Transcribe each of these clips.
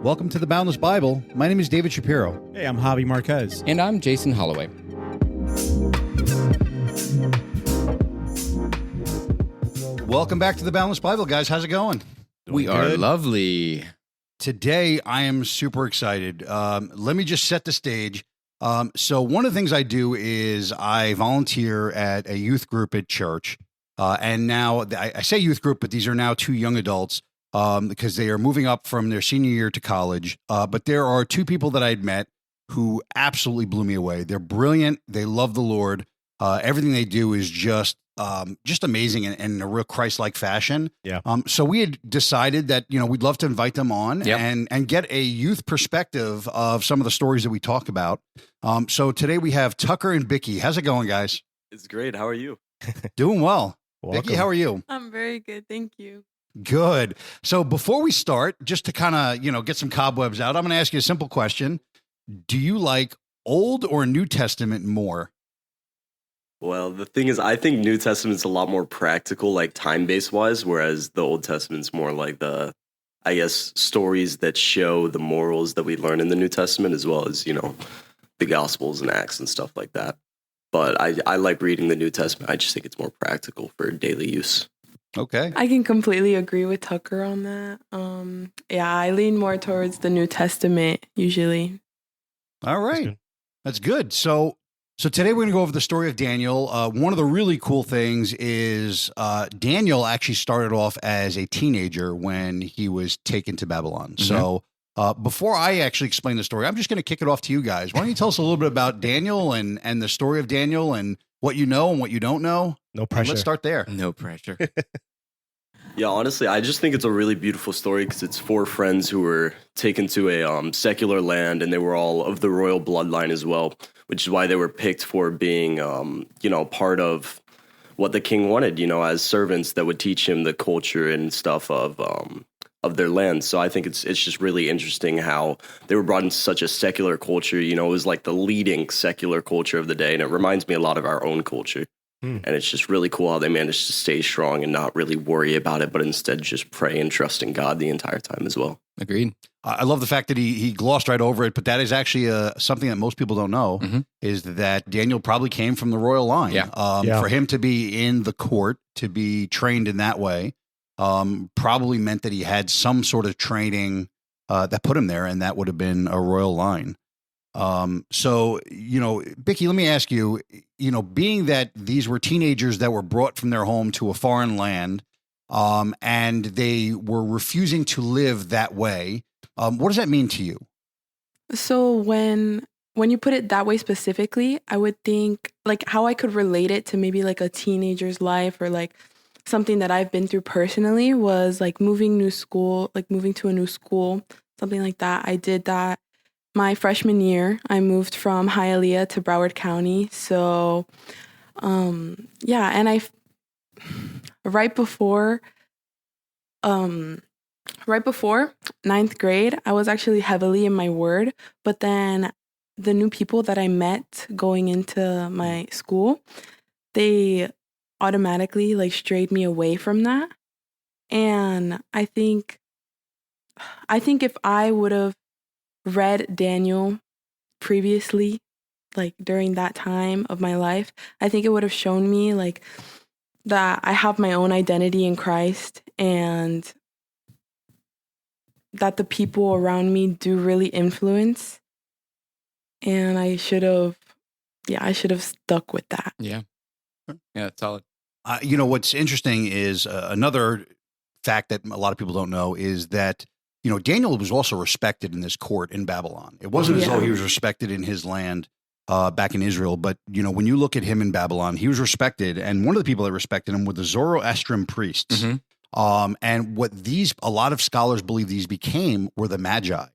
Welcome to the Boundless Bible. My name is David Shapiro. Hey, I'm Javi Marquez. And I'm Jason Holloway. Welcome back to the Boundless Bible, guys. How's it going? We are lovely. Today, I am super excited. Let me just set the stage. So one of the things I do is I volunteer at a youth group at church. And now I say youth group, but these are now two young adults because they are moving up from their senior year to college. But there are two people that I'd met who absolutely blew me away. They're brilliant. They love the Lord. Everything they do is just amazing and in a real Christ-like fashion. Yeah. So we had decided that, we'd love to invite them on and get a youth perspective of some of the stories that we talk about. So today we have Tucker and Bicky. How's it going, guys? It's great. How are you? Doing well. Welcome. Bicky, how are you? I'm very good. Thank you. Good. So before we start, just to kind of, get some cobwebs out, I'm going to ask you a simple question. Do you like Old or New Testament more? Well, the thing is, I think New Testament's a lot more practical, like time-based wise, whereas the Old Testament's more like stories that show the morals that we learn in the New Testament, as well as, the Gospels and Acts and stuff like that. But I like reading the New Testament. I just think it's more practical for daily use. Okay. I can completely agree with Tucker on that. I lean more towards the New Testament usually. All right. That's good. So today we're going to go over the story of Daniel. One of the really cool things is Daniel actually started off as a teenager when he was taken to Babylon. Mm-hmm. So before I actually explain the story, I'm just going to kick it off to you guys. Why don't you tell us a little bit about Daniel and the story of Daniel and what you know and what you don't know? No pressure. Let's start there. No pressure. Yeah, honestly, I just think it's a really beautiful story because it's four friends who were taken to a secular land, and they were all of the royal bloodline as well, which is why they were picked for being, part of what the king wanted, as servants that would teach him the culture and stuff of their land. So I think it's just really interesting how they were brought into such a secular culture. It was like the leading secular culture of the day, and it reminds me a lot of our own culture. And it's just really cool how they managed to stay strong and not really worry about it, but instead just pray and trust in God the entire time as well. Agreed. I love the fact that he glossed right over it, but that is actually something that most people don't know, is that Daniel probably came from the royal line. Yeah. For him to be in the court, to be trained in that way, probably meant that he had some sort of training that put him there, and that would have been a royal line. So, Bicky, let me ask you, being that these were teenagers that were brought from their home to a foreign land, and they were refusing to live that way, what does that mean to you? So when you put it that way specifically, I would think like how I could relate it to maybe like a teenager's life or like something that I've been through personally was like moving to a new school, something like that. I did that. My freshman year, I moved from Hialeah to Broward County. So, and right before ninth grade, I was actually heavily in my word. But then the new people that I met going into my school, they automatically like strayed me away from that. And I think if I would have read Daniel previously, like during that time of my life, I think it would have shown me like that I have my own identity in Christ and that the people around me do really influence. And I should have stuck with that. Yeah. Yeah, it's solid. What's interesting is another fact that a lot of people don't know is that Daniel was also respected in this court in Babylon. It wasn't as though he was respected in his land back in Israel, but when you look at him in Babylon, he was respected, and one of the people that respected him were the Zoroastrian priests. Mm-hmm. And what a lot of scholars believe these became were the Magi.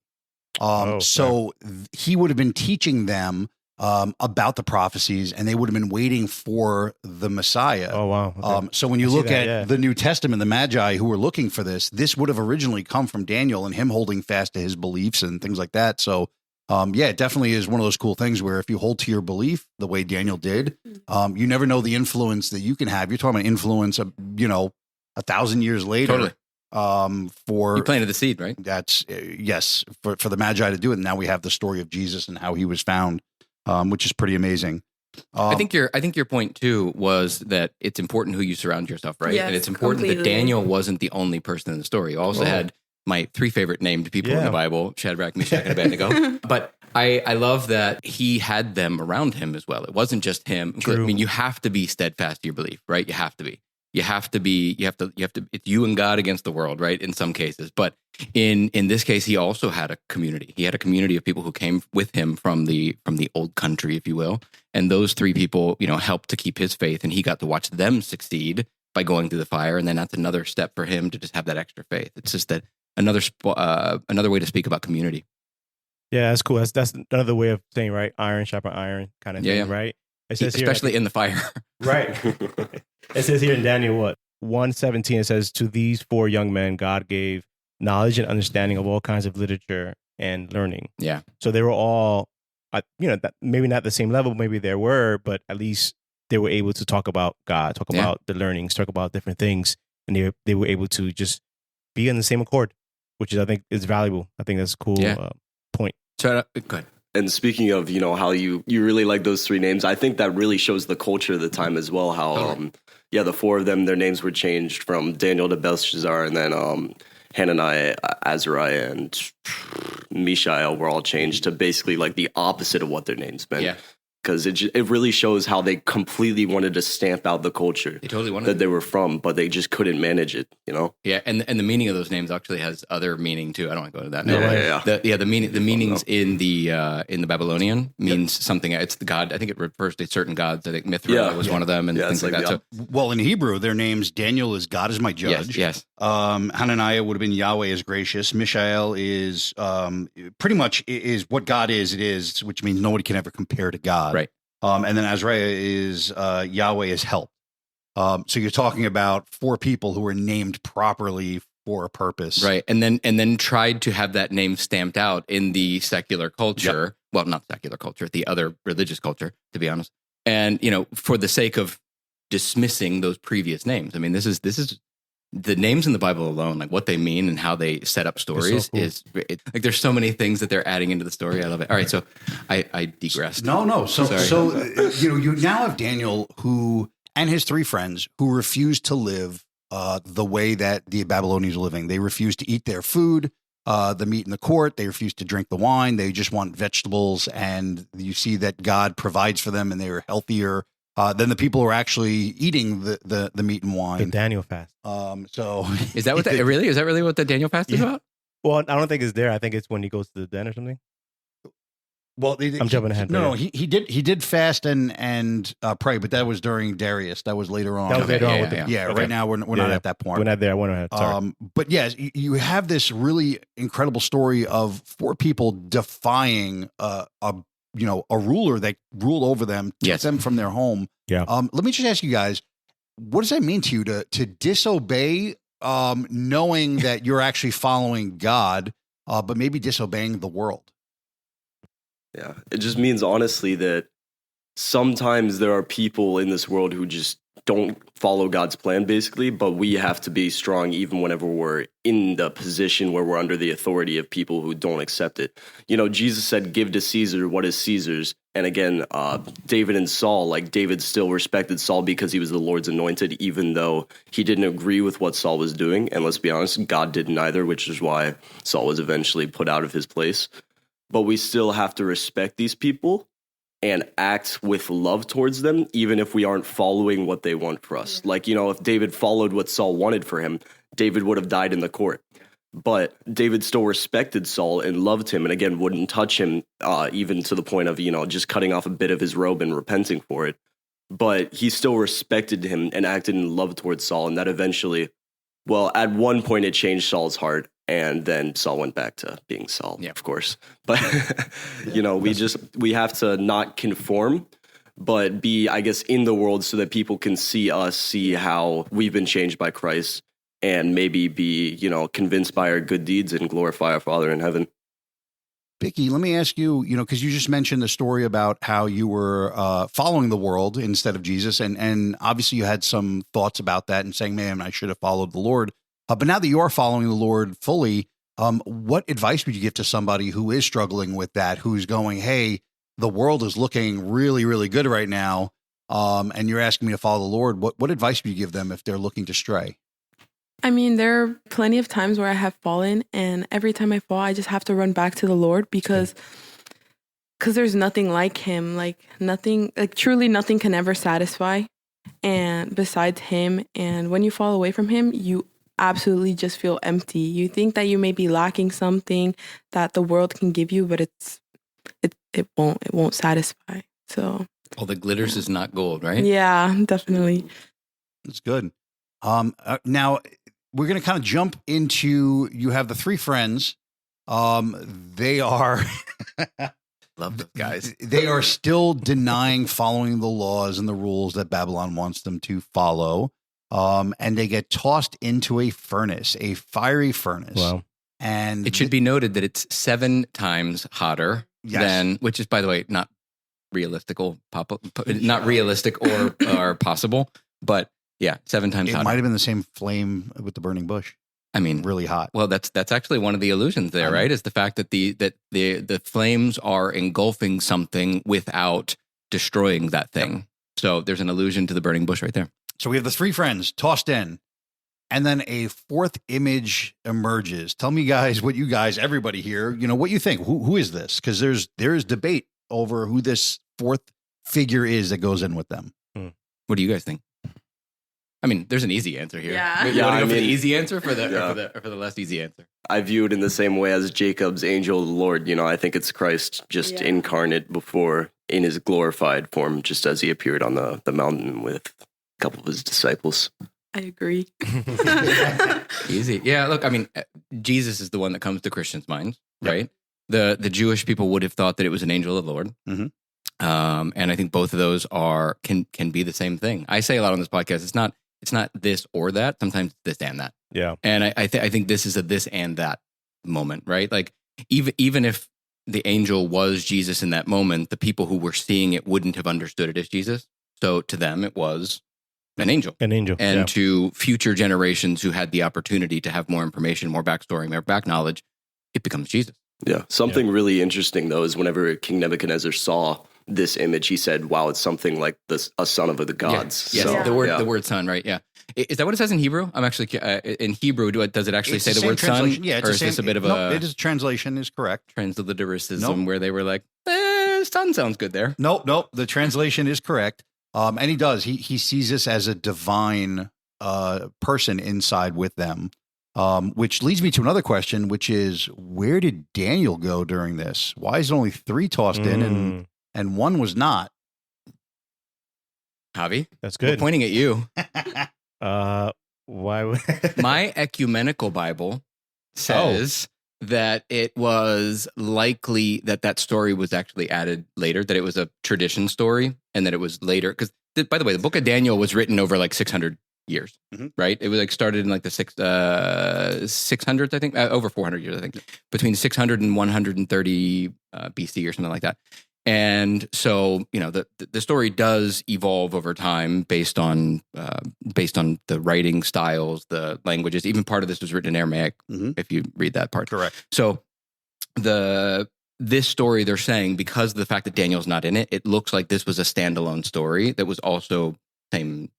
He would have been teaching them about the prophecies, and they would have been waiting for the Messiah. Oh, wow. Okay. So when you look at the New Testament, the Magi who were looking for this would have originally come from Daniel and him holding fast to his beliefs and things like that. So, it definitely is one of those cool things where if you hold to your belief the way Daniel did, you never know the influence that you can have. You're talking about influence of, 1,000 years later. Totally. for You planted the seed, right? that's yes for the Magi to do it. And now we have the story of Jesus and how he was found, which is pretty amazing. I think your point too was that it's important who you surround yourself, right? Yes, and it's important that completely. Daniel wasn't the only person in the story. You also had my 3 favorite named people in Yeah. the Bible: Shadrach, Meshach, and Abednego. But I love that he had them around him as well. It wasn't just him. True. I mean, you have to be steadfast to your belief, right? You have to be. You have to. It's you and God against the world, right? In some cases, but in this case, he also had a community. He had a community of people who came with him from the old country, if you will. And those 3 people, helped to keep his faith, and he got to watch them succeed by going through the fire. And then that's another step for him to just have that extra faith. It's just that another way to speak about community. Yeah, that's cool. That's another way of saying, right? Iron sharpen iron kind of thing, Yeah. right? It says here, Especially in the fire. right. It says here in Daniel, 1:17, it says, to these 4 young men, God gave knowledge and understanding of all kinds of literature and learning. Yeah. So they were all, maybe not the same level, maybe there were, but at least they were able to talk about God, talk Yeah. about the learnings, talk about different things. And they were able to just be in the same accord, which I think is valuable. I think that's a cool Yeah. point. So go ahead. And speaking of, how you really like those 3 names, I think that really shows the culture of the time as well. How, the 4 of them, their names were changed from Daniel to Belshazzar, and then Hananiah, Azariah, and Mishael were all changed to basically like the opposite of what their names meant. Yeah. Because it really shows how they completely wanted to stamp out the culture They totally wanted that they were from, but they just couldn't manage it, Yeah, and the meaning of those names actually has other meaning too. I don't want to go into that. Yeah. The meanings in the Babylonian means something. It's the god. I think it refers to certain gods. I think Mithra was one of them, and things like that. So, Well, in Hebrew, their names, Daniel is God is my judge. yes. Hananiah would have been Yahweh is gracious. Mishael is pretty much is what God is. It is, which means nobody can ever compare to God. Right. And then Azariah is Yahweh is help. So you're talking about 4 people who were named properly for a purpose. Right, and then tried to have that name stamped out in the secular culture. Yep. Well, not secular culture, the other religious culture, to be honest. And for the sake of dismissing those previous names. I mean, this is the names in the Bible alone, like what they mean and how they set up stories, cool. like there's so many things that they're adding into the story. I love it. All right, so I digressed. No. Sorry. So you now have Daniel who and his 3 friends who refuse to live the way that the Babylonians are living. They refuse to eat their food, the meat in the court. They refuse to drink the wine. They just want vegetables. And you see that God provides for them and they are healthier than the people who are actually eating the meat and The wine. Daniel fast. So Is that what that really? Is that really what the Daniel fast is Yeah. about? Well, I don't think it's there. I think it's when he goes to the den or something. Well, I'm jumping ahead. No, he did fast and pray, but that was during Darius. That was later on. That was later on yeah, with yeah. the, Yeah, okay. right now we're not at that point. We're not there. I went ahead. Sorry. But yes, you have this really incredible story of 4 people defying a ruler that ruled over them, took Yes. them from their home. Yeah. Let me just ask you guys, what does that mean to you to disobey, knowing that you're actually following God, but maybe disobeying the world? Yeah, it just means honestly that sometimes there are people in this world who just don't follow God's plan, basically, but we have to be strong even whenever we're in the position where we're under the authority of people who don't accept it. Jesus said, give to Caesar what is Caesar's. And again, David and Saul, like David still respected Saul because he was the Lord's anointed, even though he didn't agree with what Saul was doing. And let's be honest, God didn't either, which is why Saul was eventually put out of his place. But we still have to respect these people and act with love towards them, even if we aren't following what they want for us. Like, if David followed what Saul wanted for him, David would have died in the court. But David still respected Saul and loved him, and again, wouldn't touch him, even to the point of, just cutting off a bit of his robe and repenting for it. But he still respected him and acted in love towards Saul, and that eventually, well, at one point it changed Saul's heart, and then Saul went back to being Saul, of course. But, we have to not conform, but be, I guess, in the world so that people can see us, see how we've been changed by Christ, and maybe be, convinced by our good deeds and glorify our Father in heaven. Bicky, let me ask you, because you just mentioned the story about how you were following the world instead of Jesus. And obviously you had some thoughts about that and saying, man, I should have followed the Lord. But now that you are following the Lord fully, what advice would you give to somebody who is struggling with that, who's going, hey, the world is looking really, really good right now, and you're asking me to follow the Lord? What advice would you give them if they're looking to stray? I mean, there are plenty of times where I have fallen, and every time I fall, I just have to run back to the Lord because there's nothing like him, truly nothing can ever satisfy and besides him. And when you fall away from him, you absolutely just feel empty. You think that you may be lacking something that the world can give you, but it won't satisfy. So all the glitters is not gold, right? yeah, definitely. That's good. Now we're going to kind of jump into, you have the three friends. They are Love those guys. They are still denying following the laws and the rules that Babylon wants them to follow. And they get tossed into a furnace, a fiery furnace. Wow. And It should be noted that it's 7 times hotter Yes. than, which is, by the way, not realistic or possible, but yeah, 7 times it hotter. might have been the same flame with the burning bush. I mean, Really hot. well, that's actually one of the illusions there, right? Is the fact that the flames are engulfing something without destroying that thing. So there's an allusion to the burning bush right there. So we have the three friends tossed in, and then a fourth image emerges. Tell me, guys, what you guys, everybody here, what you think. Who is this? Because there is debate over who this fourth figure is that goes in with them. What do you guys think? I mean, there's an easy answer here. Yeah. You Yeah, want to I go for the mean- easy answer or for the Yeah. or for the less easy answer? I view it in the same way as Jacob's angel of the Lord. I think it's Christ just Yeah. incarnate before in his glorified form, just as he appeared on the mountain with a couple of his disciples. I agree. Easy. Yeah, look, I mean, Jesus is the one that comes to Christians' minds, right? The Jewish people would have thought that it was an angel of the Lord. Mhm. And I think both of those can be the same thing. I say a lot on this podcast, it's not this or that. Sometimes it's this and that. Yeah. And I think this is a this and that moment, right? Like even if the angel was Jesus in that moment, the people who were seeing it wouldn't have understood it as Jesus. So to them, it was an angel. An angel. And yeah. to future generations who had the opportunity to have more information, more backstory, more back knowledge, it becomes Jesus. Yeah. Something really interesting, though, is whenever King Nebuchadnezzar saw this image, he said, wow, it's something like a son of the gods. Yes, So, the word son, right? Yeah. Is that what it says in Hebrew? I'm actually in Hebrew. Does it actually It's say the same word son? translation. Yeah, it's or the is same. this a bit of no, a it is translation is correct. transliteracism Nope. where they were like, son sounds good there. Nope. The translation is correct. And he does. He sees this as a divine person inside with them. Which leads me to another question, which is, where did Daniel go during this? Why is it only 3 tossed in and 1 was not? Javi, That's we're good. pointing at you. Why would My ecumenical Bible says that it was likely that story was actually added later, that it was a tradition story, and that it was later. Because, by the way, the book of Daniel was written over like 600 years, Mhm. right? It was like started in like the 600s, I think, over 400 years, I think, between 600 and 130 BC or something like that. And so, the story does evolve over time based on the writing styles, the languages. Even part of this was written in Aramaic, Mhm. if you read that part. Correct. So, this story, they're saying, because of the fact that Daniel's not in it, it looks like this was a standalone story that was also same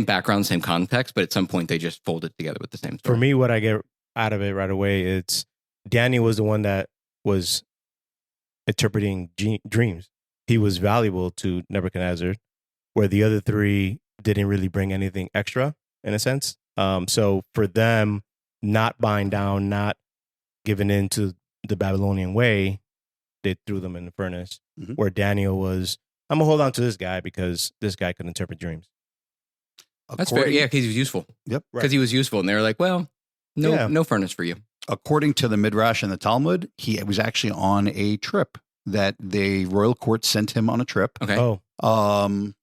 background, same context, but at some point they just folded together with the same story. For me, what I get out of it right away, it's Daniel was the one that was interpreting dreams. He was valuable to Nebuchadnezzar, where the other 3 didn't really bring anything extra, in a sense. So for them, not buying down, not giving in to the Babylonian way, they threw them in the furnace. Mhm. Where Daniel was, I'm going to hold on to this guy because this guy could interpret dreams. That's fair. Yeah, because he was useful. Yep. Because he was useful. And they were like, well, no furnace for you. According to the Midrash and the Talmud, he was actually on a trip that the royal court sent him on a trip. Okay. Oh,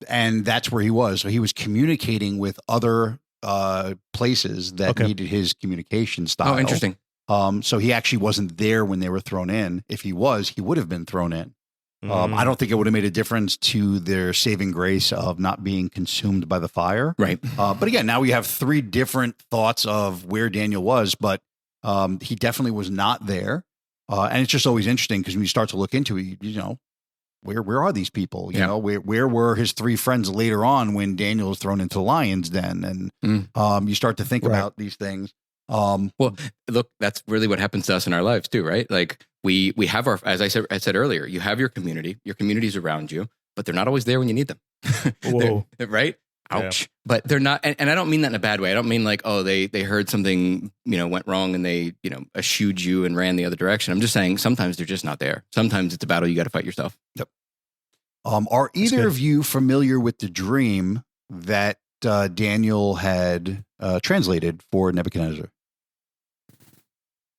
And that's where he was. So he was communicating with other places that needed his communication style. Oh, interesting. So he actually wasn't there when they were thrown in. If he was, he would have been thrown in. I don't think it would have made a difference to their saving grace of not being consumed by the fire. Right. But again, now we have 3 different thoughts of where Daniel was, but he definitely was not there. And it's just always interesting because when you start to look into it, you know, where are these people? You know, where were his 3 friends later on when Daniel was thrown into the lion's den? And you start to think about these things. Well, look, that's really what happens to us in our lives too, right? Like we have our, as I said earlier, you have your community's around you, but they're not always there when you need them. Whoa. Right? Ouch. Yeah. But they're not, and I don't mean that in a bad way. I don't mean like, oh, they heard something, you know, went wrong and they, you know, eschewed you and ran the other direction. I'm just saying sometimes they're just not there. Sometimes it's a battle you got to fight yourself. Yep. Are either of you familiar with the dream that Daniel had translated for Nebuchadnezzar?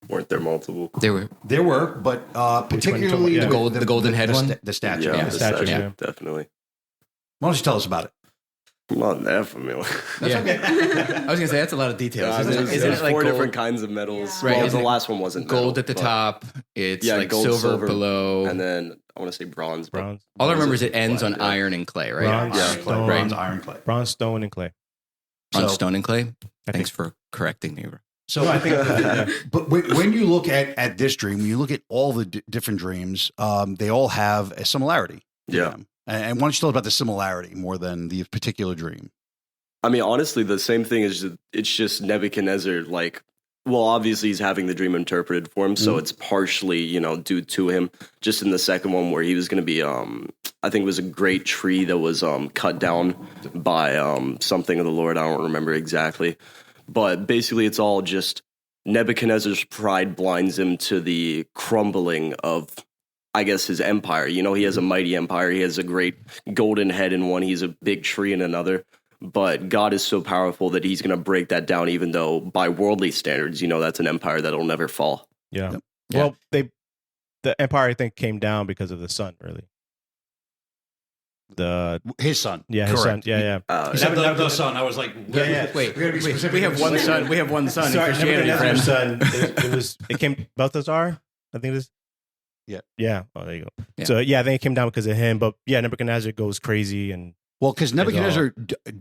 Weren't there multiple? There were, but particularly Yeah. the golden head one? the statue. Yeah, the the statue, statue, yeah. definitely. Why don't you tell us about it? I'm not that familiar. Yeah. I was gonna say that's a lot of details. There's Isn't it like 4 gold? different kinds of metals. Yeah. Right, Well, isn't the it last one wasn't Gold metal, at the but- top. It's Yeah, like gold, silver below. and then I want to say bronze. but Bronze, All I remember bronze is it ends on black, yeah. iron and clay, right? Bronze, Iron stone, clay, bronze, iron clay. bronze, stone, and clay. On So- stone and clay. I Thanks think. for correcting me. So No, I think. Yeah. but when you look at this dream, when you look at all the different dreams, they all have a similarity. to Yeah. them. And why don't you tell us about the similarity more than the particular dream? I mean, honestly, the same thing is it's just Nebuchadnezzar. Like, well, obviously he's having the dream interpreted for him, so it's partially, you know, due to him. Just in the second one where he was going to be, I think it was a great tree that was cut down by something of the Lord. I don't remember exactly, but basically it's all just Nebuchadnezzar's pride blinds him to the crumbling of, I guess, his empire. You know, he has a mighty empire. He has a great golden head in one. He's a big tree in another. But God is so powerful that he's going to break that down, even though by worldly standards, you know, that's an empire that'll never fall. Yeah. Yep. Well, the empire I think came down because of the sun, really. His son. Yeah, his son. Correct. Yeah. You said the son. I was like, Wait, we gotta be specific. we have one son. We have one son in Sorry, Christianity, Nebuchadnezzar's friends. son. It came Balthazar. I think it is. Yeah. Yeah. Oh, there you go. Yeah. So yeah, I think it came down because of him. But yeah, Nebuchadnezzar goes crazy and Well, because Nebuchadnezzar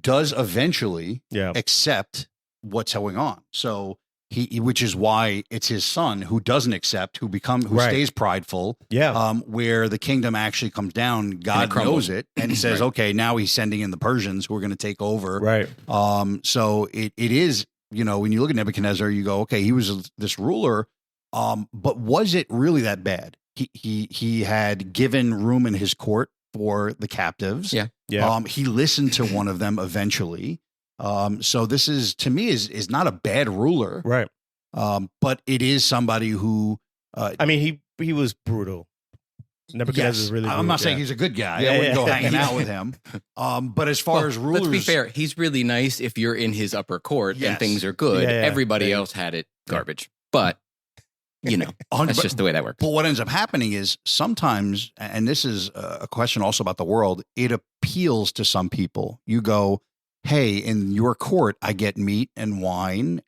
does eventually yeah. accept what's going on. So he which is why it's his son who doesn't accept, who Right. stays prideful. Yeah. Where the kingdom actually comes down, God crumbles. knows it, and he says, Right. "Okay, now he's sending in the Persians who are going to take over." Right. So it is, you know, when you look at Nebuchadnezzar, you go, "Okay, he was this ruler." But was it really that bad? He had given room in his court for the captives. Yeah. Yeah. He listened to one of them eventually. So this is, to me, is not a bad ruler. Right. But it is somebody who, I mean, he was brutal. Nebuchadnezzar yes, is really brutal. I'm not saying yeah. he's a good guy. Yeah, I wouldn't yeah. go hanging out with him. But as far as rulers, let's be fair. He's really nice if you're in his upper court Yes. and things are good. Yeah, yeah. Everybody Yeah. else had it garbage. But, you know, that's but- just the way that works. But what ends up happening is sometimes, and this is a question also about the world, it appeals to some people. You go, hey, in your court, I get meat and wine.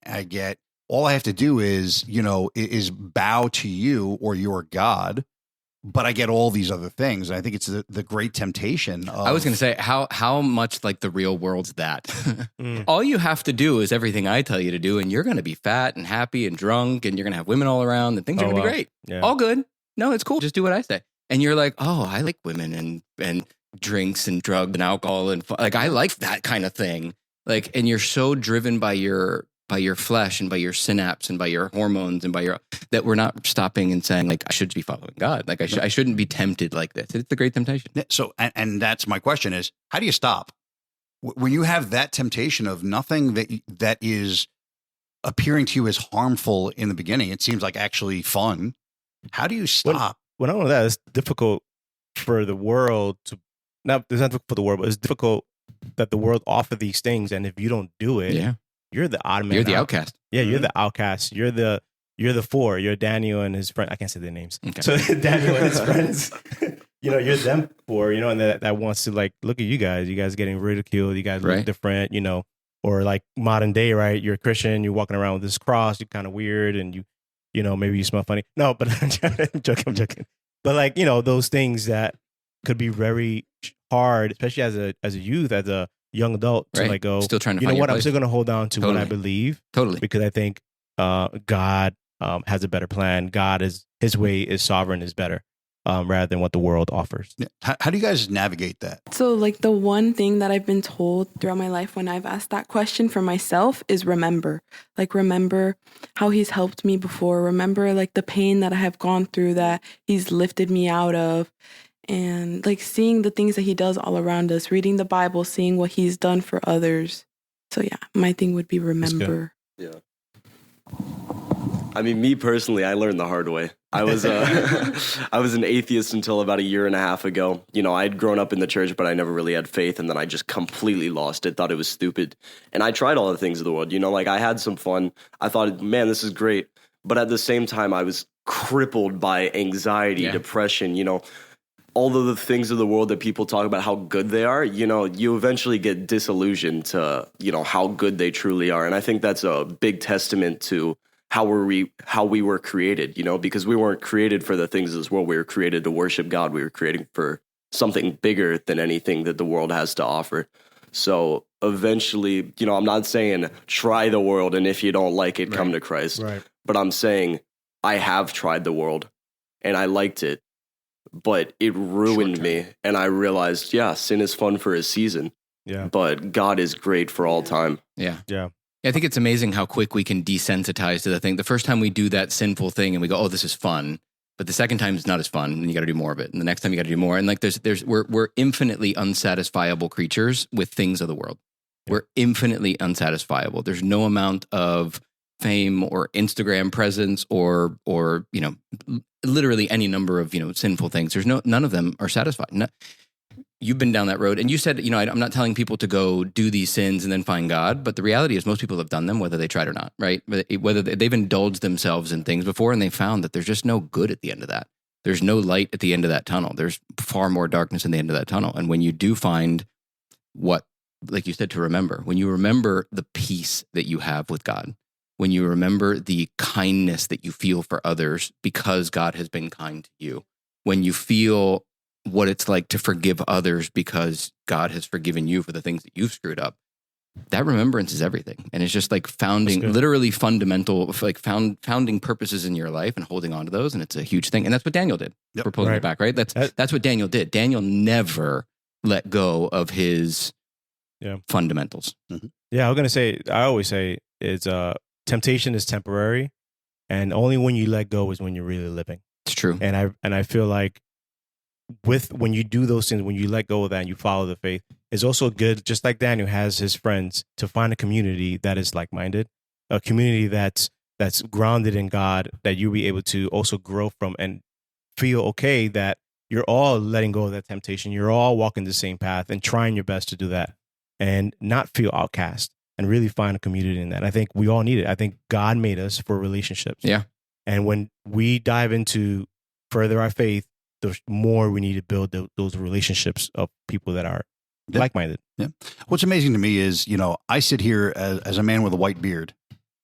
All I have to do is, you know, is bow to you or your God, but I get all these other things. And I think it's the great temptation. I was going to say, how much like the real world's that? Mm. All you have to do is everything I tell you to do, and you're going to be fat and happy and drunk, and you're going to have women all around, and things are Oh, going to be wow. great. Yeah. All good. No, it's cool. Just do what I say. And you're like, oh, I like women and drinks and drugs and alcohol and like I like that kind of thing. Like, and you're so driven by your flesh and by your synapse and by your hormones and that we're not stopping and saying like I should be following God. Like I shouldn't be tempted like this. It's the great temptation. So, and that's my question is, how do you stop? When you have that temptation of nothing that is appearing to you as harmful in the beginning, it seems like actually fun. How do you stop? When I know that, it's difficult for the world to it's not difficult for the world, but it's difficult that the world offer these things, and if you don't do it, Yeah. you're the odd man You're the out. outcast. Yeah, you're the outcast. You're the four. You're Daniel and his friend. I can't say their names. Okay. So Daniel and his friends, you know, you're them four, you know, and that wants to like, look at you guys. You guys getting ridiculed. You guys look Right. different, you know, or like modern day, right? You're a Christian. You're walking around with this cross. You're kind of weird, and you know, maybe you smell funny. No, but I'm joking. But like, you know, those things that could be very hard, especially as a youth, as a young adult, to Right. like go, Still trying to you know find your what, I'm place. still going to hold on to what I Totally. believe, Totally. because I think God has a better plan. God is, his way is sovereign, is better, rather than what the world offers. Yeah. How do you guys navigate that? So, like, the one thing that I've been told throughout my life when I've asked that question for myself is remember. Like, remember how he's helped me before. Remember, like, the pain that I have gone through that he's lifted me out of. And, like, seeing the things that he does all around us, reading the Bible, seeing what he's done for others. So, yeah, my thing would be remember. Yeah. I mean, me personally, I learned the hard way. I was I was an atheist until about a year and a half ago. You know, I'd grown up in the church, but I never really had faith, and then I just completely lost it, thought it was stupid. And I tried all the things of the world. You know, like I had some fun. I thought, man, this is great. But at the same time, I was crippled by anxiety, depression, you know, all of the things of the world that people talk about how good they are. You know, you eventually get disillusioned to, you know, how good they truly are. And I think that's a big testament to how we were created, you know, because we weren't created for the things of this world. We were created to worship God. We were created for something bigger than anything that the world has to offer. So eventually, you know, I'm not saying try the world and if you don't like it, come to Christ. Right. But I'm saying I have tried the world and I liked it, but it ruined me. And I realized, yeah, sin is fun for a season, but God is great for all time. Yeah. Yeah. I think it's amazing how quick we can desensitize to the thing. The first time we do that sinful thing and we go, oh, this is fun. But the second time it's not as fun and you got to do more of it. And the next time you got to do more. And like we're infinitely unsatisfiable creatures with things of the world. Yeah. We're infinitely unsatisfiable. There's no amount of fame or Instagram presence or, you know, literally any number of, you know, sinful things. None of them are satisfying. You've been down that road and you said, you know, I'm not telling people to go do these sins and then find God, but the reality is most people have done them, whether they tried or not, right? Whether they've indulged themselves in things before and they found that there's just no good at the end of that. There's no light at the end of that tunnel. There's far more darkness in the end of that tunnel. And when you do find what, like you said, to remember, when you remember the peace that you have with God, when you remember the kindness that you feel for others because God has been kind to you, when you feel what it's like to forgive others because God has forgiven you for the things that you've screwed up, that remembrance is everything. And it's just like literally fundamental, like founding purposes in your life and holding on to those. And it's a huge thing. And that's what Daniel did. Yep. We're pulling it back, right? That's what Daniel did. Daniel never let go of his fundamentals. Mm-hmm. Yeah, I always say it's temptation is temporary, and only when you let go is when you're really living. It's true. And I feel like when you do those things, when you let go of that and you follow the faith, it's also good, just like Daniel has his friends, to find a community that is like-minded, a community that's grounded in God, that you'll be able to also grow from and feel okay that you're all letting go of that temptation. You're all walking the same path and trying your best to do that and not feel outcast and really find a community in that. I think we all need it. I think God made us for relationships. Yeah. And when we dive into further our faith, the more we need to build those relationships of people that are like-minded. Yeah. What's amazing to me is, you know, I sit here as a man with a white beard,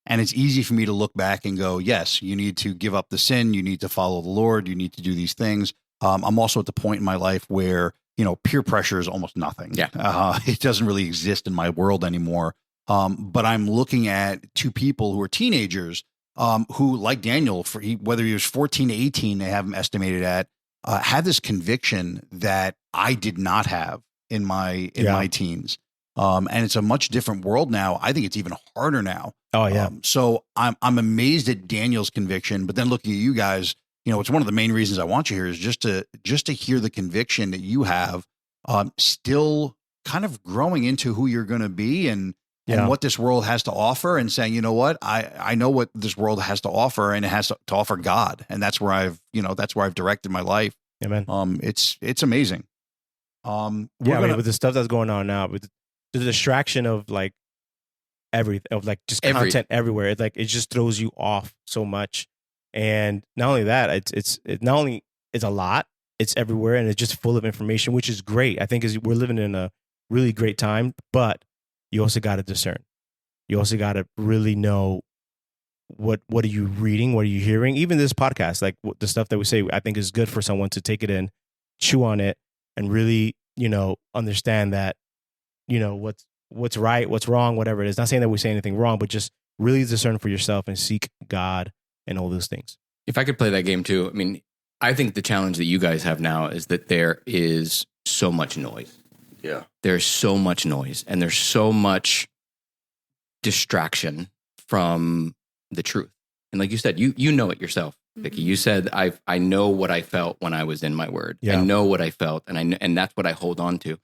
and it's easy for me to look back and go, yes, you need to give up the sin. You need to follow the Lord. You need to do these things. I'm also at the point in my life where, you know, peer pressure is almost nothing. Yeah. It doesn't really exist in my world anymore. But I'm looking at two people who are teenagers who, like Daniel, whether he was 14 to 18, they have him estimated at, had this conviction that I did not have in my teens. And it's a much different world now. I think it's even harder now. Oh yeah. So I'm amazed at Daniel's conviction, but then looking at you guys, you know, it's one of the main reasons I want you here is just to hear the conviction that you have, still kind of growing into who you're going to be and what this world has to offer, and saying, you know what, I know what this world has to offer, and it has to offer God. And that's where I've directed my life. Amen. It's amazing. I mean, with the stuff that's going on now, with the distraction of like everything, of like just content everywhere, it just throws you off so much. And not only that, it's not only it's a lot, it's everywhere, and it's just full of information, which is great. I think we're living in a really great time, but you also got to discern. You also got to really know what are you reading, what are you hearing. Even this podcast, like the stuff that we say, I think is good for someone to take it in, chew on it, and really, understand that, what's right, what's wrong, whatever it is. Not saying that we say anything wrong, but just really discern for yourself and seek God and all those things. If I could play that game too, I mean, I think the challenge that you guys have now is that there is so much noise. Yeah. There's so much noise and there's so much distraction from the truth. And like you said, you know it yourself, Vicky. You said, I know what I felt when I was in my word. Yeah. I know what I felt, and that's what I hold on to.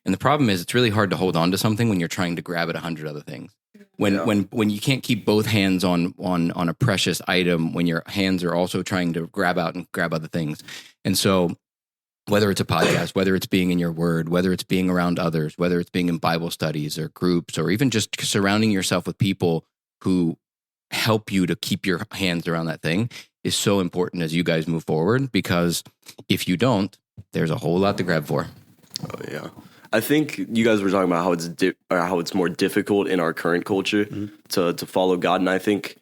And the problem is, it's really hard to hold on to something when you're trying to grab at 100 other things. When you can't keep both hands on a precious item, when your hands are also trying to grab out and grab other things. And so, whether it's a podcast, whether it's being in your word, whether it's being around others, whether it's being in Bible studies or groups, or even just surrounding yourself with people who help you to keep your hands around that thing, is so important as you guys move forward, because if you don't, there's a whole lot to grab for. Oh yeah, I think you guys were talking about how it's more difficult in our current culture to follow God, and I think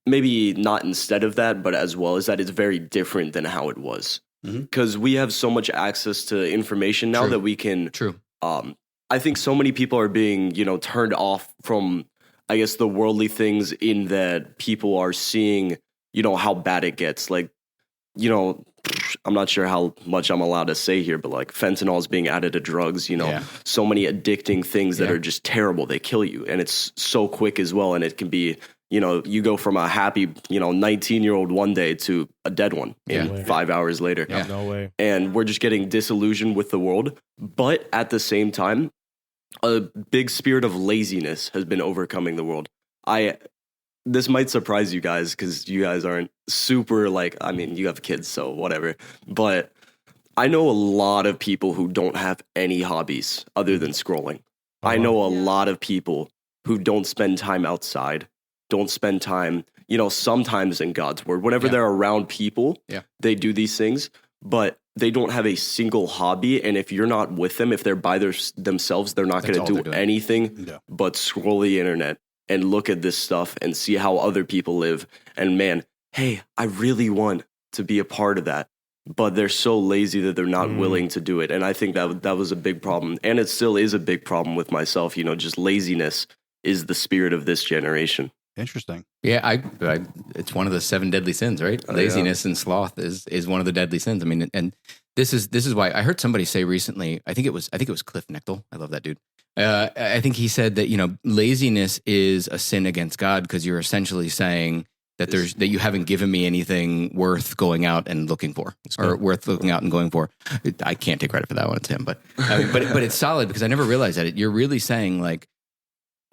maybe not instead of that, but as well as that, it's very different than how it was, because we have so much access to information now that we can. True. I think so many people are being turned off from, I guess, the worldly things, in that people are seeing, how bad it gets. Like, I'm not sure how much I'm allowed to say here, but like fentanyl is being added to drugs, so many addicting things that are just terrible. They kill you, and it's so quick as well. And it can be, you go from a happy, 19-year-old one day to a dead one in 5 hours later. Yeah. No way. And we're just getting disillusioned with the world. But at the same time, a big spirit of laziness has been overcoming the world. This might surprise you guys, because you guys aren't super you have kids, so whatever. But I know a lot of people who don't have any hobbies other than scrolling. I know a lot of people who don't spend time outside, don't spend time, sometimes in God's word. Whenever they're around people, they do these things, but they don't have a single hobby. And if you're not with them, if they're by themselves, they're not going to do anything but scroll the internet and look at this stuff and see how other people live. And man, hey, I really want to be a part of that, but they're so lazy that they're not willing to do it. And I think that was a big problem. And it still is a big problem with myself. Just laziness is the spirit of this generation. Interesting. Yeah, it's one of the 7 deadly sins, right? Laziness and sloth is one of the deadly sins. I mean, and this is why I heard somebody say recently, I think it was Cliff Nechtel. I love that dude. I think he said that, laziness is a sin against God, because you're essentially saying that that you haven't given me anything worth going out and looking for, or worth looking out and going for. I can't take credit for that one. It's him, but it's solid, because I never realized that. You're really saying, like,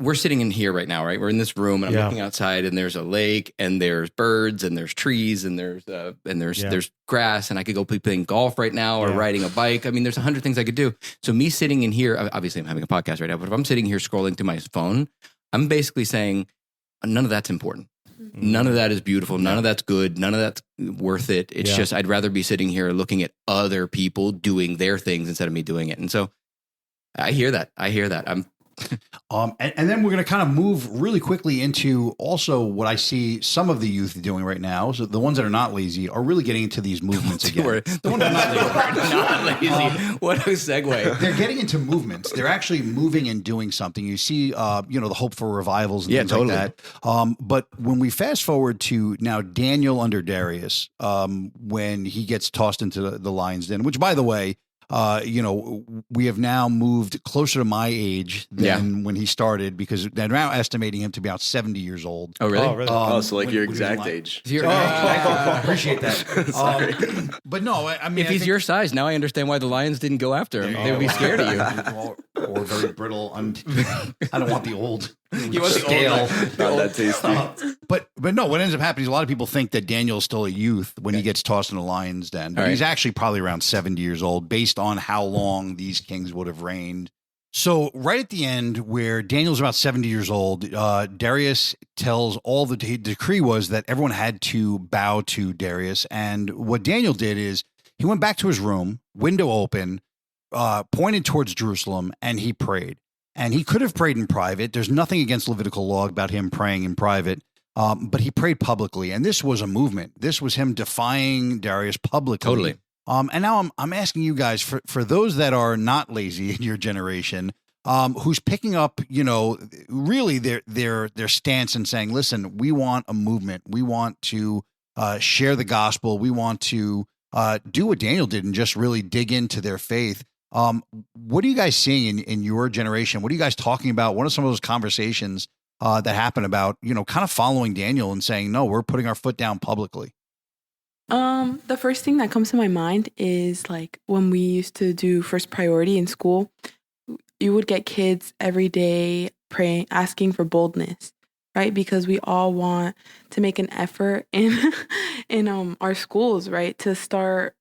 we're sitting in here right now, right? We're in this room, and I'm looking outside, and there's a lake, and there's birds, and there's trees, and there's grass, and I could go playing golf right now, or riding a bike. I mean, there's 100 things I could do. So me sitting in here, obviously I'm having a podcast right now, but if I'm sitting here scrolling through my phone, I'm basically saying none of that's important. None of that is beautiful. None of that's good. None of that's worth it. It's just, I'd rather be sitting here looking at other people doing their things instead of me doing it. And so I hear that. And then we're going to kind of move really quickly into also what I see some of the youth doing right now. So the ones that are not lazy are really getting into these movements again. The ones that are not lazy. What a segue. They're getting into movements. They're actually moving and doing something. You see, the hope for revivals and things like that. But when we fast forward to now Daniel under Darius, when he gets tossed into the lion's den, which, by the way, we have now moved closer to my age than when he started, because they're now estimating him to be about 70 years old. Oh, really? So like your exact age. Appreciate that. Sorry. But no, I mean, if he's your size, now I understand why the lions didn't go after him. They would be scared of you. Or very brittle. I don't want the old. You want scale. Not that tasty. But no, what ends up happening is a lot of people think that Daniel's still a youth when he gets tossed in the lion's den. But he's actually probably around 70 years old based on how long these kings would have reigned. So right at the end, where Daniel's about 70 years old, Darius tells all the decree was that everyone had to bow to Darius. And what Daniel did is he went back to his room, window open, pointed towards Jerusalem, and he prayed. And he could have prayed in private. There's nothing against Levitical law about him praying in private, but he prayed publicly. And this was a movement. This was him defying Darius publicly. Totally. And now I'm asking you guys for those that are not lazy in your generation, who's picking up, really their stance and saying, listen, we want a movement. We want to share the gospel. We want to do what Daniel did and just really dig into their faith. What are you guys seeing in your generation? What are you guys talking about? What are some of those conversations that happen about, kind of following Daniel and saying, no, we're putting our foot down publicly? The first thing that comes to my mind is like when we used to do first priority in school, you would get kids every day praying, asking for boldness, right? Because we all want to make an effort in our schools, right? To start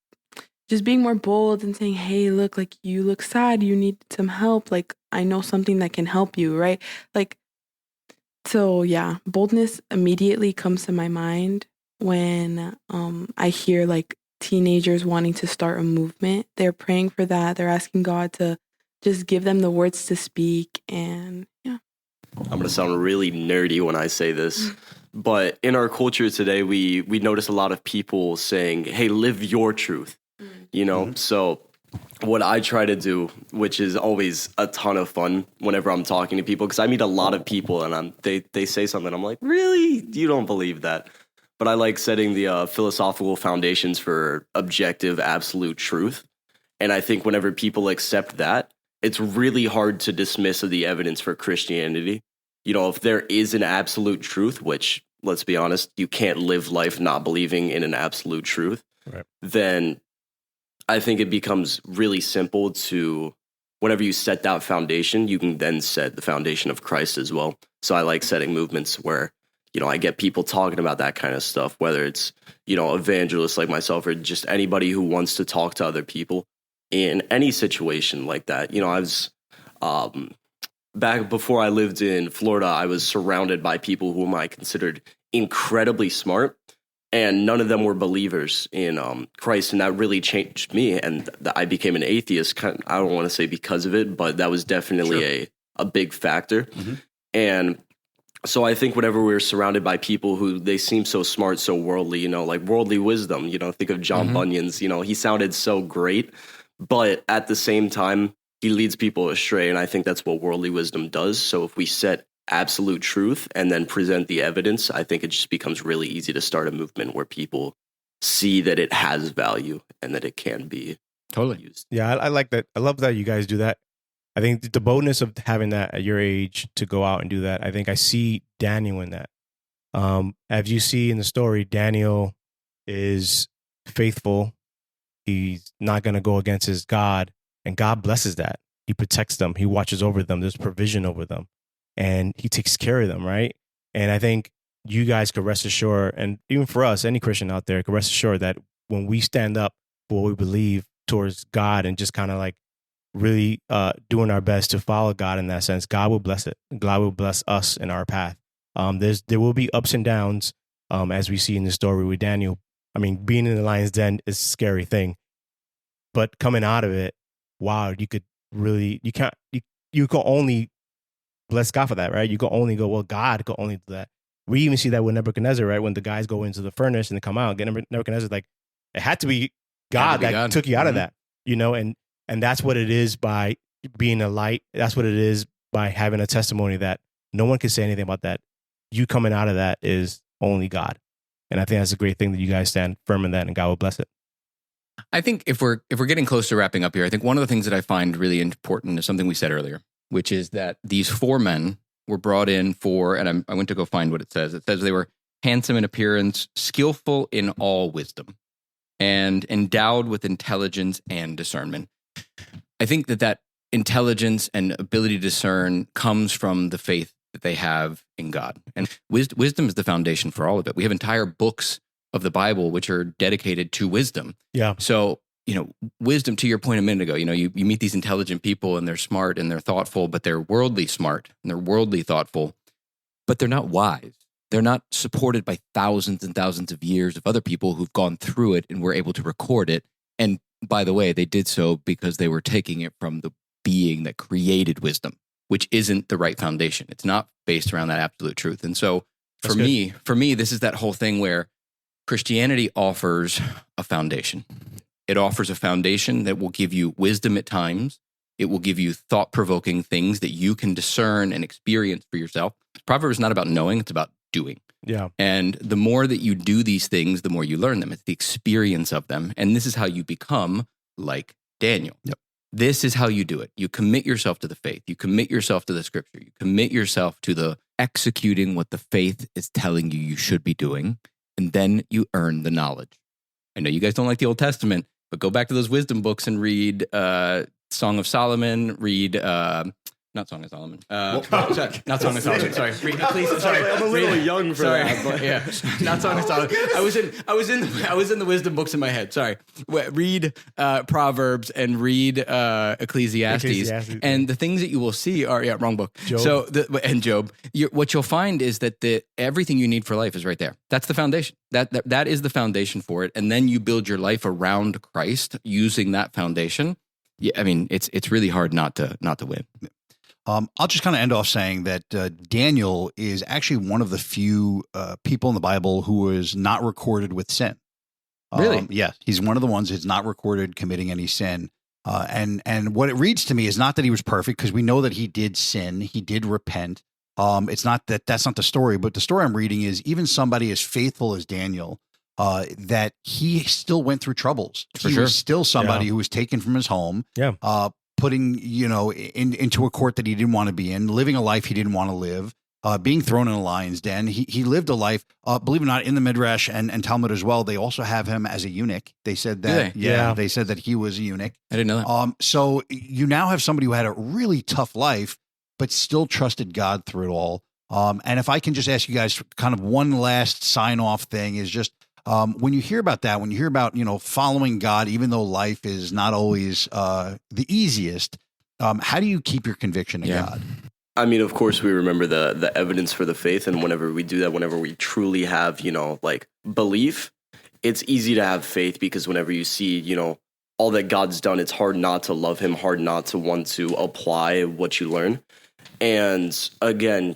just being more bold and saying, hey, look, like you look sad, you need some help. Like I know something that can help you, right? Like, so yeah, boldness immediately comes to my mind when I hear like teenagers wanting to start a movement. They're praying for that. They're asking God to just give them the words to speak. And yeah. I'm going to sound really nerdy when I say this, but in our culture today, we notice a lot of people saying, hey, live your truth, So what I try to do, which is always a ton of fun whenever I'm talking to people, because I meet a lot of people and they say something, I'm like, really? You don't believe that? But I like setting the philosophical foundations for objective, absolute truth. And I think whenever people accept that, it's really hard to dismiss the evidence for Christianity. If there is an absolute truth, which, let's be honest, you can't live life not believing in an absolute truth, right, then I think it becomes really simple to, whenever you set that foundation, you can then set the foundation of Christ as well. So I like setting movements where, I get people talking about that kind of stuff, whether it's, evangelists like myself or just anybody who wants to talk to other people in any situation like that. I was, back before I lived in Florida, I was surrounded by people whom I considered incredibly smart, and none of them were believers in Christ. And that really changed me. And I became an atheist. I don't want to say because of it, but that was definitely a big factor. Mm-hmm. And so I think whenever we're surrounded by people who they seem so smart, so worldly, like worldly wisdom, think of John Bunyan's, he sounded so great, but at the same time, he leads people astray. And I think that's what worldly wisdom does. So if we set absolute truth and then present the evidence, I think it just becomes really easy to start a movement where people see that it has value and that it can be totally used. Yeah, I like that. I love that you guys do that. I think the boldness of having that at your age to go out and do that, I think I see Daniel in that. As you see in the story, Daniel is faithful. He's not going to go against his God, and God blesses that. He protects them. He watches over them. There's provision over them, and he takes care of them, right? And I think you guys could rest assured, and even for us, any Christian out there could rest assured that when we stand up for what we believe towards God and just kind of like really doing our best to follow God in that sense, God will bless it. God will bless us in our path. There will be ups and downs, as we see in the story with Daniel. I mean, being in the lion's den is a scary thing, but coming out of it, wow, you can only bless God for that, right? You can only go, well, God could only do that. We even see that with Nebuchadnezzar, right? When the guys go into the furnace and they come out, Nebuchadnezzar's like, it had to be God that took you out of that, and that's what it is by being a light. That's what it is by having a testimony that no one can say anything about that. You coming out of that is only God. And I think that's a great thing that you guys stand firm in that, and God will bless it. I think if we're getting close to wrapping up here, I think one of the things that I find really important is something we said earlier, which is that these 4 men were brought in for, and I went to go find what it says. It says they were handsome in appearance, skillful in all wisdom, and endowed with intelligence and discernment. I think that intelligence and ability to discern comes from the faith that they have in God. And wisdom is the foundation for all of it. We have entire books of the Bible which are dedicated to wisdom. Yeah. So, wisdom, to your point a minute ago, you meet these intelligent people and they're smart and they're thoughtful, but they're worldly smart and they're worldly thoughtful, but they're not wise. They're not supported by thousands and thousands of years of other people who've gone through it and were able to record it. And by the way, they did so because they were taking it from the being that created wisdom, which isn't the right foundation. It's not based around that absolute truth. And so for me, this is that whole thing where Christianity offers a foundation. It offers a foundation that will give you wisdom at times. It will give you thought-provoking things that you can discern and experience for yourself. Proverbs is not about knowing, it's about doing. Yeah. And the more that you do these things, the more you learn them. It's the experience of them. And this is how you become like Daniel. Yep. This is how you do it. You commit yourself to the faith. You commit yourself to the scripture. You commit yourself to the executing what the faith is telling you should be doing. And then you earn the knowledge. I know you guys don't like the Old Testament, but go back to those wisdom books and read Song of Solomon, read... not Song of Solomon. Not Song of Solomon. Sorry. Sorry. I'm a little young for that. But. Yeah. Not Song of Solomon. I was in the wisdom books in my head. Sorry. Read Proverbs and read Ecclesiastes. And the things that you will see are wrong book. Job. So and Job. What you'll find is that everything you need for life is right there. That's the foundation. That is the foundation for it. And then you build your life around Christ using that foundation. Yeah, I mean, it's really hard not to win. I'll just kind of end off saying that Daniel is actually one of the few people in the Bible who is not recorded with sin. Really? Yes, he's one of the ones that's not recorded committing any sin. And what it reads to me is not that he was perfect, because we know that he did sin, he did repent. It's not that's not the story, but the story I'm reading is even somebody as faithful as Daniel, that he still went through troubles. He was still somebody who was taken from his home. Yeah. Putting, into a court that he didn't want to be in, living a life he didn't want to live, being thrown in a lion's den. He lived a life, believe it or not, in the Midrash and Talmud as well. They also have him as a eunuch. They said that, they said that he was a eunuch. I didn't know that. So you now have somebody who had a really tough life, but still trusted God through it all. And if I can just ask you guys kind of one last sign off thing is just, when you hear about that, when you hear about, following God, even though life is not always the easiest, how do you keep your conviction in God? I mean, of course, we remember the evidence for the faith. And whenever we do that, whenever we truly have, belief, it's easy to have faith, because whenever you see, all that God's done, it's hard not to love him, hard not to want to apply what you learn. And again,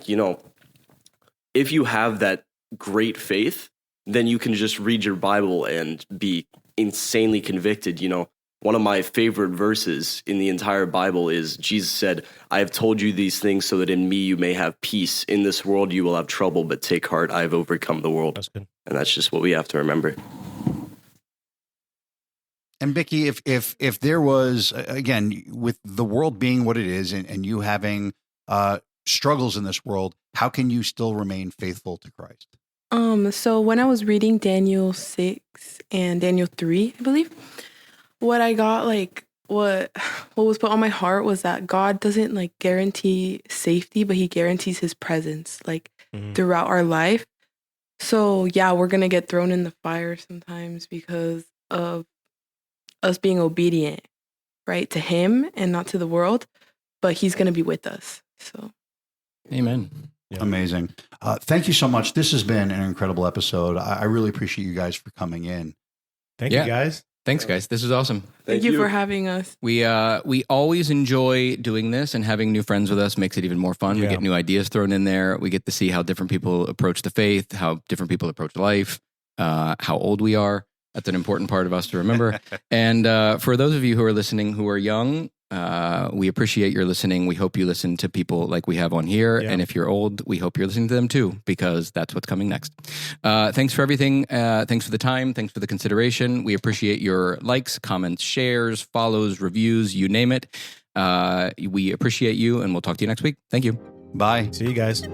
if you have that great faith, then you can just read your Bible and be insanely convicted. One of my favorite verses in the entire Bible is Jesus said, "I have told you these things so that in me you may have peace. In this world you will have trouble, but take heart, I have overcome the world." That's good. And that's just what we have to remember. And Bicky, if there was, again, with the world being what it is and you having struggles in this world, how can you still remain faithful to Christ? So when I was reading Daniel 6 and Daniel 3, I believe, what I got, what was put on my heart was that God doesn't guarantee safety, but he guarantees his presence throughout our life. So yeah, we're going to get thrown in the fire sometimes because of us being obedient, right, to him and not to the world, but he's going to be with us. So amen. Yeah. Amazing. Thank you so much. This has been an incredible episode. I really appreciate you guys for coming in. Thank you, guys. Thanks, guys. This was awesome. Thank you for having us. We always enjoy doing this, and having new friends with us makes it even more fun. Yeah. We get new ideas thrown in there. We get to see how different people approach the faith, how different people approach life, how old we are. That's an important part of us to remember. And for those of you who are listening who are young, we appreciate your listening. We hope you listen to people like we have on here. Yeah. And if you're old, we hope you're listening to them too, because that's what's coming next. Thanks for everything. Thanks for the time. Thanks for the consideration. We appreciate your likes, comments, shares, follows, reviews, you name it. We appreciate you, and we'll talk to you next week. Thank you. Bye. See you guys.